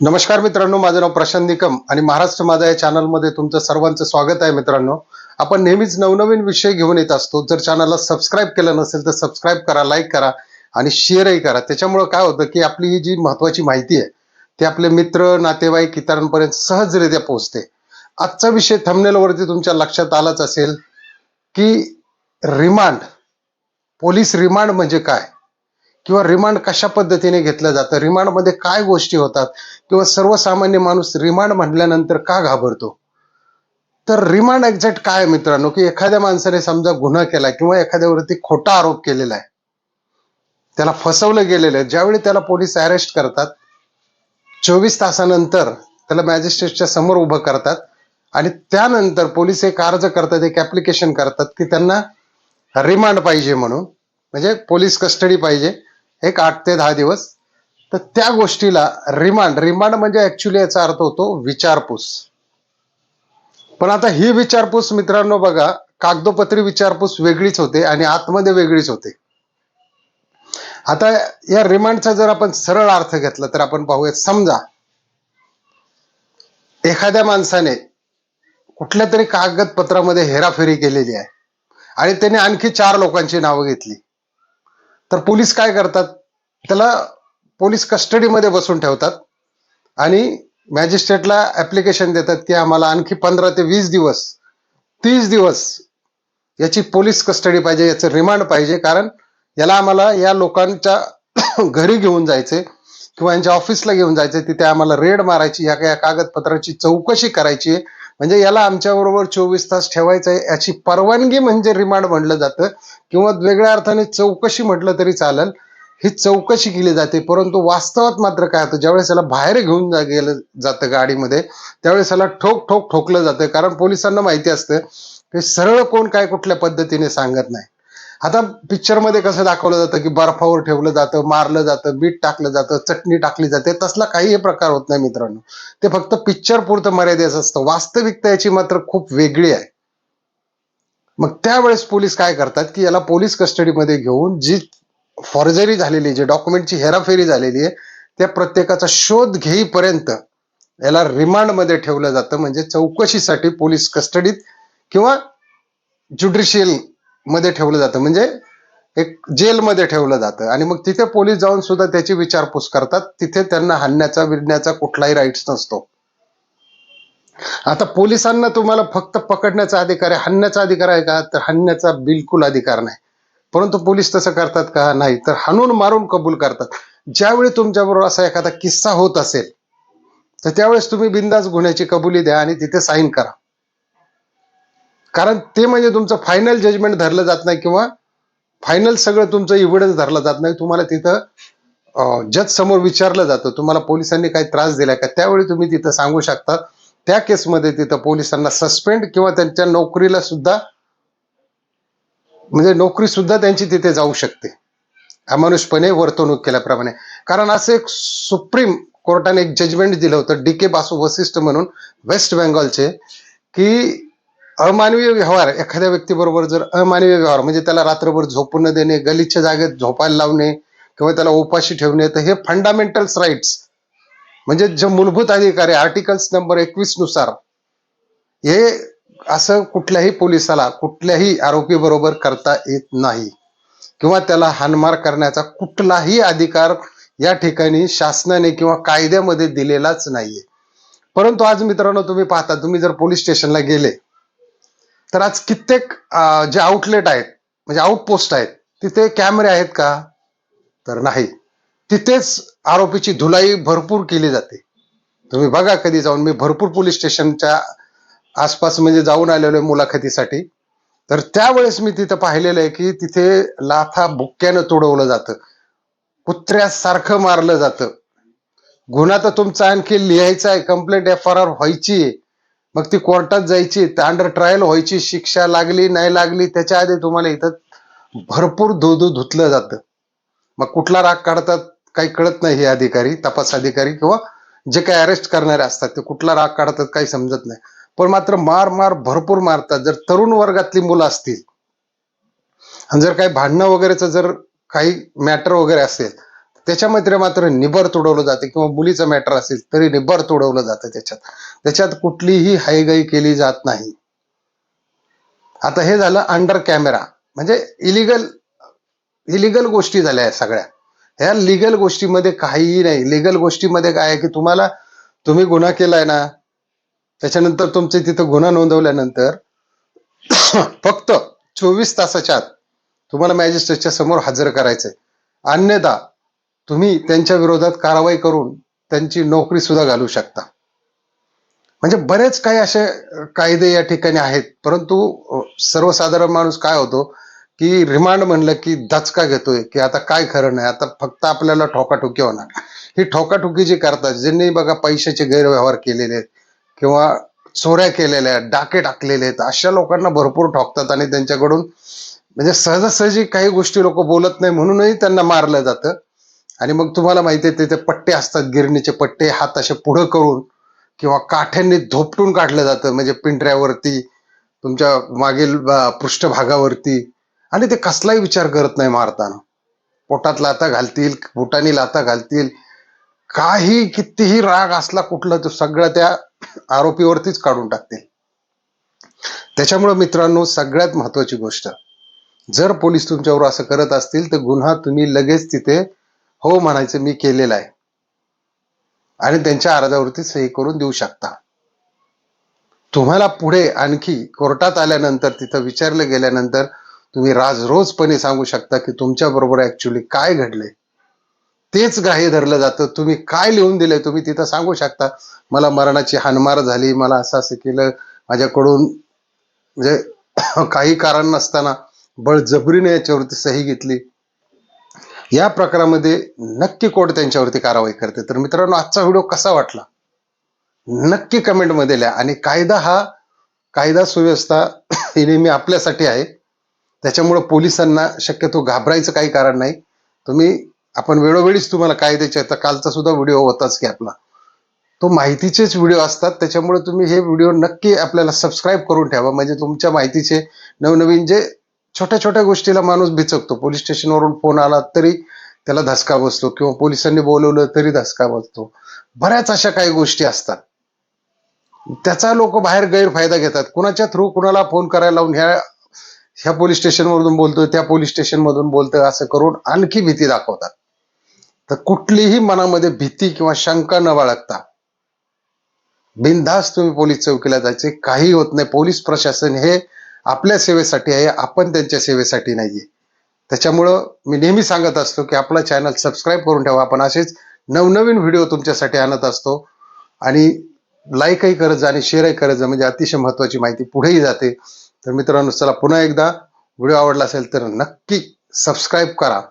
नमस्कार मित्रांनो, माझं नाव प्रशांत निकम आणि महाराष्ट्र माझा या चॅनलमध्ये तुमचं सर्वांचं स्वागत आहे. मित्रांनो, आपण नेहमीच नवनवीन विषय घेऊन येत असतो. जर चॅनलला सबस्क्राईब केलं नसेल तर सबस्क्राईब करा, लाईक करा आणि शेअरही करा. त्याच्यामुळे काय होतं की आपली ही जी महत्त्वाची माहिती आहे ती आपले मित्र, नातेवाईक, इतरांपर्यंत सहजरित्या पोहोचते. आजचा विषय थंबनेलवरती तुमच्या लक्षात आलाच असेल की रिमांड, पोलीस रिमांड म्हणजे काय, किंवा रिमांड कशा पद्धतीने घेतलं जातं, रिमांडमध्ये काय गोष्टी होतात, किंवा सर्वसामान्य माणूस रिमांड म्हटल्यानंतर का घाबरतो. तर रिमांड एक्झॅक्ट काय आहे मित्रांनो, की एखाद्या माणसाने समजा गुन्हा केला किंवा एखाद्यावरती खोटा आरोप केलेला आहे, त्याला फसवलं गेलेलं आहे, ज्यावेळी त्याला पोलीस अरेस्ट करतात 24 तासानंतर त्याला मॅजिस्ट्रेटच्या समोर उभं करतात आणि त्यानंतर पोलीस एक अर्ज करतात, एक ऍप्लिकेशन करतात की त्यांना रिमांड पाहिजे म्हणून, म्हणजे पोलीस कस्टडी पाहिजे एक 8 ते 10 दिवस. तर त्या गोष्टीला रिमांड म्हणजे ऍक्च्युली याचा अर्थ होतो विचारपूस. पण आता ही विचारपूस मित्रांनो बघा, कागदोपत्री विचारपूस वेगळीच होते आणि आतमध्ये वेगळीच होते. आता या रिमांडचा जर आपण सरळ अर्थ घेतला तर आपण पाहूयात. समजा एखाद्या माणसाने कुठल्या तरी कागदपत्रामध्ये हेराफेरी केलेली आहे आणि त्याने आणखी 4 लोकांची नावं घेतली, तर पोलीस काय करतात, त्याला पोलीस कस्टडीमध्ये बसून ठेवतात आणि मॅजिस्ट्रेटला ऍप्लिकेशन देतात की आम्हाला आणखी 15 ते 20 दिवस 30 दिवस याची पोलीस कस्टडी पाहिजे, याचं रिमांड पाहिजे, कारण याला आम्हाला या लोकांच्या घरी घेऊन जायचे किंवा यांच्या ऑफिसला घेऊन जायचे, तिथे आम्हाला रेड मारायची, या कागदपत्राची चौकशी करायची, म्हणजे याला आमच्याबरोबर 24 तास ठेवायचं आहे, याची परवानगी म्हणजे रिमांड म्हटलं जातं, किंवा वेगळ्या अर्थाने चौकशी म्हटलं तरी चालेल. ही चौकशी केली जाते. परंतु वास्तवात मात्र काय होतं, ज्यावेळेस याला बाहेर घेऊन गेलं जातं गाडीमध्ये, त्यावेळेस याला ठोकलं जातं, कारण पोलिसांना माहिती असतं की सरळ कोण काय कुठल्या पद्धतीने सांगत नाही. आता पिक्चरमध्ये कसं दाखवलं जातं की बर्फावर ठेवलं जातं, मारलं जातं, मीठ टाकलं जातं, चटणी टाकली जाते, तसला काही प्रकार होत नाही मित्रांनो. ते फक्त पिक्चर पुरतं मर्यादित असतं. वास्तविकता याची मात्र खूप वेगळी आहे. मग त्यावेळेस पोलीस काय करतात की याला पोलीस कस्टडीमध्ये घेऊन जी फॉर्जरी झालेली, जी डॉक्युमेंटची हेराफेरी झालेली आहे, त्या प्रत्येकाचा शोध घेईपर्यंत याला रिमांडमध्ये ठेवलं जातं, म्हणजे चौकशीसाठी पोलीस कस्टडीत किंवा ज्युडिशियल मध्ये ठेवलं जातं, म्हणजे एक जेलमध्ये ठेवलं जातं. आणि मग तिथे पोलीस जाऊन सुद्धा त्याची विचारपूस करतात. तिथे त्यांना हाणण्याचा विरण्याचा कुठलाही राईट्स नसतो. आता पोलिसांना तुम्हाला फक्त पकडण्याचा अधिकार आहे, हाणण्याचा अधिकार आहे का, तर हाणण्याचा बिलकुल अधिकार नाही. परंतु पोलीस तसं करतात का, नाही, तर हाणून मारून कबूल करतात. ज्यावेळी तुमच्याबरोबर असा एखादा किस्सा होत असेल तर त्यावेळेस तुम्ही बिंदास गुन्ह्याची कबुली द्या आणि तिथे साईन करा, कारण ते म्हणजे तुमचं फायनल जजमेंट धरलं जात नाही, किंवा फायनल सगळं तुमचं एव्हिडन्स धरलं जात नाही. तुम्हाला तिथं जज समोर विचारलं जातं तुम्हाला पोलिसांनी काही त्रास दिलाय का, त्यावेळी तुम्ही तिथं सांगू शकता. त्या केसमध्ये तिथं पोलिसांना सस्पेंड किंवा त्यांच्या नोकरीला सुद्धा, म्हणजे नोकरी सुद्धा त्यांची तिथे जाऊ शकते अमानुषपणे वर्तवणूक केल्याप्रमाणे. कारण असं एक सुप्रीम कोर्टाने एक जजमेंट दिलं होतं, DK बासू वशिष्ठ म्हणून, वेस्ट बेंगॉलचे, की अमानवीय व्यवहार, एखाद्या व्यक्तीबरोबर जर अमानवीय व्यवहार म्हणजे त्याला रात्रभर झोपू न देणे, गलिच्छ जागेत झोपायला लावणे किंवा त्याला उपाशी ठेवणे, तर हे फंडामेंटल्स राईट्स, म्हणजे जे मूलभूत अधिकार आहे आर्टिकल्स नंबर 21 नुसार, हे असं कुठल्याही पोलिसाला कुठल्याही आरोपी बरोबर करता येत नाही, किंवा त्याला हाणमार करण्याचा कुठलाही अधिकार या ठिकाणी शासनाने किंवा कायद्यामध्ये दिलेलाच नाहीये. परंतु आज मित्रांनो तुम्ही पाहता, तुम्ही जर पोलीस स्टेशनला गेले तर आज कित्येक जे आउटलेट आहेत, म्हणजे आउटपोस्ट आहेत, तिथे कॅमेरे आहेत का, तर नाही. तिथेच आरोपीची धुलाई भरपूर केली जाते. तुम्ही बघा कधी जाऊन, मी भरपूर पोलीस स्टेशनच्या आसपास म्हणजे जाऊन आलेलो आहे मुलाखतीसाठी, तर त्यावेळेस मी तिथं पाहिलेलं आहे की तिथे लाथा बुक्क्यानं तोडवलं जातं, कुत्र्यासारखं मारलं जातं. गुन्हा तर तुमचा आणखी लिहायचा आहे, कंप्लेंट FRR व्हायची, मग ती कोर्टात जायची, अंडर ट्रायल व्हायची, शिक्षा लागली नाही लागली त्याच्या आधी तुम्हाला इथं भरपूर धुतलं जातं. मग कुठला राग काढतात काही कळत नाही. हे अधिकारी, तपास अधिकारी किंवा जे काही अरेस्ट करणारे असतात ते कुठला राग काढतात काही समजत नाही. पण मात्र मार भरपूर मारतात. जर तरुण वर्गातली मुलं असतील आणि जर काही भांडणं वगैरेचं जर काही मॅटर वगैरे असेल त्याच्यामध्ये मात्र निबर तुडवलं जाते, किंवा मुलीचं मॅटर असेल तरी निबर तुडवलं जातं. त्याच्यात कुठलीही हायगाई केली जात नाही. आता हे झालं अंडर कॅमेरा, म्हणजे इलिगल गोष्टी झाल्या आहेत सगळ्या. ह्या लिगल गोष्टीमध्ये काहीही नाही. लिगल गोष्टीमध्ये काय आहे की तुम्ही गुन्हा केलाय ना, त्याच्यानंतर तुमचे तिथं गुन्हा नोंदवल्यानंतर फक्त 24 तासाच्या आत तुम्हाला मॅजिस्ट्रेटच्या समोर हजर करायचंय. अन्यथा तुम्ही त्यांच्या विरोधात कारवाई करून त्यांची नोकरी सुद्धा घालू शकता. म्हणजे बरेच काही असे कायदे या ठिकाणी आहेत. परंतु सर्वसाधारण माणूस काय होतो की रिमांड म्हणलं की दचका घेतोय की आता काय खरं नाही, आता फक्त आपल्याला ठोकाठोकी होणार. ही ठोकाठोकी जी करतात, ज्यांनी बघा पैशाचे गैरव्यवहार केलेले आहेत किंवा चोऱ्या केलेल्या आहेत, डाके टाकलेले आहेत, अशा लोकांना भरपूर ठोकतात आणि त्यांच्याकडून म्हणजे सहजासहजी काही गोष्टी लोक बोलत नाही म्हणूनही त्यांना मारलं जातं. आणि मग तुम्हाला माहिती आहे तिथे पट्टे असतात, गिरणीचे पट्टे, हात असे पुढं करून किंवा काठ्यांनी धोपटून काढलं जातं, म्हणजे पिंढऱ्यावरती, तुमच्या मागील पृष्ठभागावरती. आणि ते कसलाही विचार करत नाही मारताना. पोटात लाथा घालतील, बुटानी लाथा घालतील, काही कितीही राग असला कुठला तो सगळं त्या आरोपीवरतीच काढून टाकतील. त्याच्यामुळे मित्रांनो, सगळ्यात महत्वाची गोष्ट, जर पोलीस तुमच्यावर असं करत असतील तर गुन्हा तुम्ही लगेच तिथे हो म्हणायचं, मी केलेला आहे, आणि त्यांच्या अर्जावरती सही करून देऊ शकता. तुम्हाला पुढे आणखी कोर्टात आल्यानंतर, तिथं विचारलं गेल्यानंतर तुम्ही राजरोजपणे सांगू शकता की तुमच्या बरोबर ऍक्च्युली काय घडले. तेच ग्राह्य धरलं जातं. तुम्ही काय लिहून दिलंय तुम्ही तिथं सांगू शकता, मला मरणाची हाणमार झाली, मला असं असं केलं, माझ्याकडून म्हणजे काही कारण नसताना बळजबरीने याच्यावरती सही घेतली. या प्रकारामध्ये नक्की कोर्ट त्यांच्यावरती कारवाई करते. तर मित्रांनो, आजचा व्हिडिओ कसा वाटला नक्की कमेंटमध्ये लिहा. आणि कायदा सुव्यवस्था ही नेहमी आपल्यासाठी आहे. त्याच्यामुळे पोलिसांना शक्यतो घाबरायचं काही कारण नाही. आपण वेळोवेळीच तुम्हाला कायद्याचे, आता कालचा सुद्धा व्हिडिओ होताच की आपला, तो माहितीचेच व्हिडिओ असतात. त्याच्यामुळे तुम्ही हे व्हिडिओ नक्की आपल्याला सबस्क्राईब करून ठेवा, म्हणजे तुमच्या माहितीचे नवनवीन जे छोट्या छोट्या गोष्टीला माणूस बिचकतो. पोलीस स्टेशनवरून फोन आला तरी त्याला धसका बसतो, किंवा पोलिसांनी बोलवलं तरी धसका बसतो. बऱ्याच अशा काही गोष्टी असतात, त्याचा लोक बाहेर गैरफायदा घेतात. कुणाच्या थ्रू कुणाला फोन करायला लावून ह्या पोलीस स्टेशन मधून बोलतोय, त्या पोलीस स्टेशन मधून बोलतोय, असं करून आणखी भीती दाखवतात. तर कुठलीही मनामध्ये भीती किंवा शंका न बाळगता बिनधास्त तुम्ही पोलीस चौकीला जायचे, काही होत नाही. पोलीस प्रशासन हे आपल्या सेवेसाठी आहे, आपण त्यांच्या सेवेसाठी नाहीये. त्याच्यामुळं मी नेहमी सांगत असतो की आपला चॅनल सबस्क्राईब करून ठेवा. आपण असेच नवनवीन व्हिडिओ तुमच्यासाठी आणत असतो. आणि लाईकही करत जा आणि शेअरही करत जा, म्हणजे अतिशय महत्वाची माहिती पुढेही जाते. तर मित्रांनो, चला पुन्हा एकदा, व्हिडिओ आवडला असेल तर नक्की सबस्क्राईब करा.